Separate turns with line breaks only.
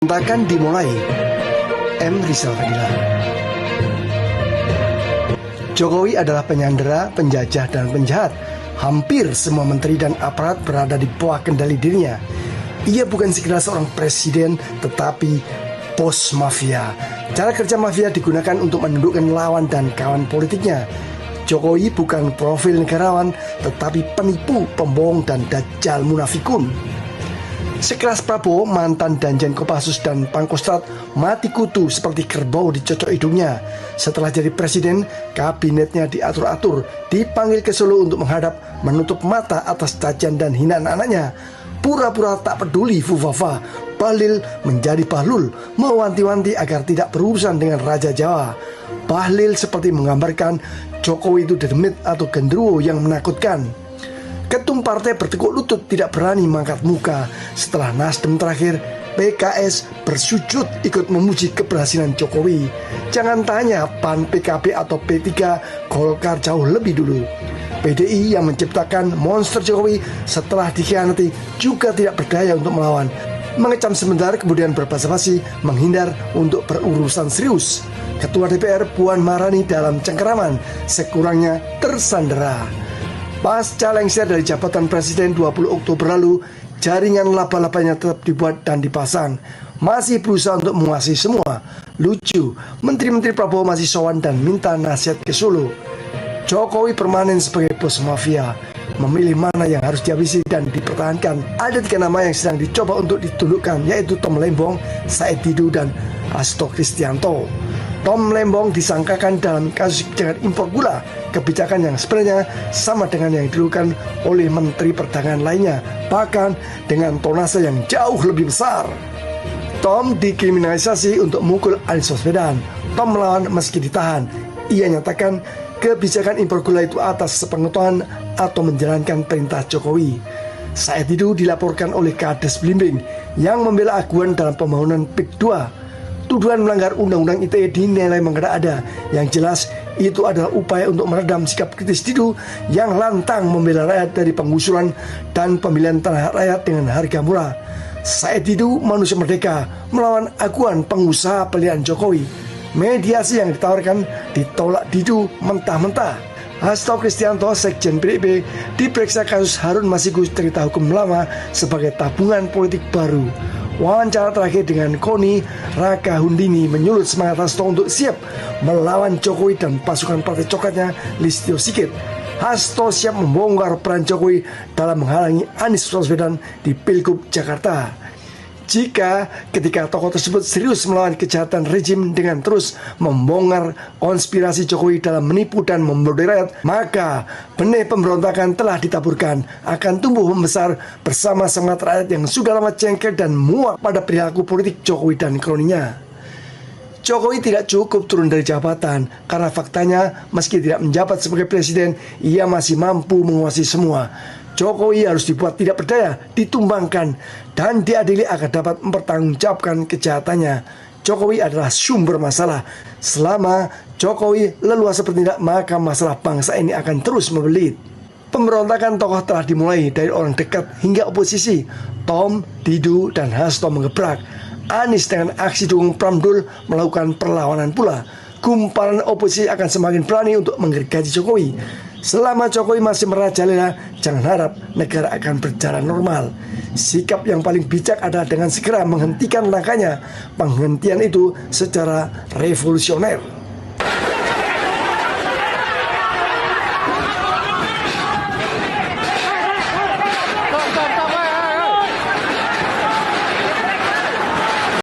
Pemberontakan dimulai. M. Rizal Fadila. Jokowi adalah penyandera, penjajah, dan penjahat. Hampir semua menteri dan aparat berada di bawah kendali dirinya. Ia bukan sekedar seorang presiden, tetapi bos mafia. Cara kerja mafia digunakan untuk menundukkan lawan dan kawan politiknya. Jokowi bukan profil negarawan, tetapi penipu, pembohong, dan dajjal munafikun. Sekeras Prabowo, mantan Danjen Kopassus dan Pangkostrat mati kutu seperti kerbau dicocok hidungnya. Setelah jadi presiden, kabinetnya diatur-atur, dipanggil ke Solo untuk menghadap, menutup mata atas cacian dan hinaan anaknya. Pura-pura tak peduli Fufafa, Bahlil menjadi Bahlul, mewanti-wanti agar tidak berurusan dengan Raja Jawa. Bahlil seperti menggambarkan Jokowi itu demit atau genderuwo yang menakutkan. Ketum partai bertekuk lutut, tidak berani mengangkat muka. Setelah Nasdem terakhir, PKS bersujud ikut memuji keberhasilan Jokowi. Jangan tanya PAN, PKB atau P3, Golkar jauh lebih dulu. PDI yang menciptakan monster Jokowi setelah dikhianati juga tidak berdaya untuk melawan. Mengecam sebentar kemudian berbasa-basi menghindar untuk berurusan serius. Ketua DPR Puan Maharani dalam cengkeraman, sekurangnya tersandera. Pasca lengser dari jabatan presiden 20 Oktober lalu, jaringan laba-labanya tetap dibuat dan dipasang. Masih berusaha untuk menguasai semua. Lucu, menteri-menteri Prabowo masih sowan dan minta nasihat ke Solo. Jokowi permanen sebagai bos mafia, memilih mana yang harus dihabisi dan dipertahankan. Ada 3 nama yang sedang dicoba untuk ditundukkan, yaitu Tom Lembong, Said Didu, dan Hasto Kristianto. Tom Lembong disangkakan dalam kasus kebijakan impor gula, kebijakan yang sebenarnya sama dengan yang dilakukan oleh Menteri Perdagangan lainnya, bahkan dengan tonase yang jauh lebih besar. Tom dikriminalisasi untuk memukul Anies Baswedan. Tom melawan meski ditahan. Ia nyatakan kebijakan impor gula itu atas sepengetahuan atau menjalankan perintah Jokowi. Said Didu dilaporkan oleh Kades Blimbing yang membela aguan dalam pembangunan PIK 2. Tuduhan melanggar Undang-Undang ITE dinilai mengada-ada. Yang jelas itu adalah upaya untuk meredam sikap kritis Didu yang lantang membela rakyat dari penggusuran dan pemilihan tanah rakyat dengan harga murah. Said Didu manusia merdeka melawan aguan pengusaha pilihan Jokowi. Mediasi yang ditawarkan ditolak Didu mentah-mentah. Hasto Kristianto, Sekjen PDIP, diperiksa kasus Harun Masiku cerita hukum lama sebagai tabungan politik baru. Wawancara terakhir dengan Koni Rakahundini menyulut semangat Hasto untuk siap melawan Jokowi dan pasukan partai coklatnya Listio Sigit. Hasto siap membongkar peran Jokowi dalam menghalangi Anies Baswedan di Pilgub Jakarta. Jika ketika tokoh tersebut serius melawan kejahatan rejim dengan terus membongkar konspirasi Jokowi dalam menipu dan membodohi rakyat, maka benih pemberontakan telah ditaburkan, akan tumbuh membesar bersama semangat rakyat yang sudah lama jengkel dan muak pada perilaku politik Jokowi dan kroninya. Jokowi tidak cukup turun dari jabatan karena faktanya meski tidak menjabat sebagai presiden, ia masih mampu menguasai semua. Jokowi harus dibuat tidak berdaya, ditumbangkan, dan diadili agar dapat mempertanggungjawabkan kejahatannya. Jokowi adalah sumber masalah. Selama Jokowi leluasa bertindak, maka masalah bangsa ini akan terus membelit. Pemberontakan tokoh telah dimulai dari orang dekat hingga oposisi. Tom, Didu, dan Hasto mengebrak. Anies dengan aksi dukung Pramdul melakukan perlawanan pula. Gumpalan oposisi akan semakin berani untuk menggergaji Jokowi. Selama Jokowi masih merajalela, jangan harap negara akan berjalan normal. Sikap yang paling bijak adalah dengan segera menghentikan langkahnya. Penghentian itu secara revolusioner.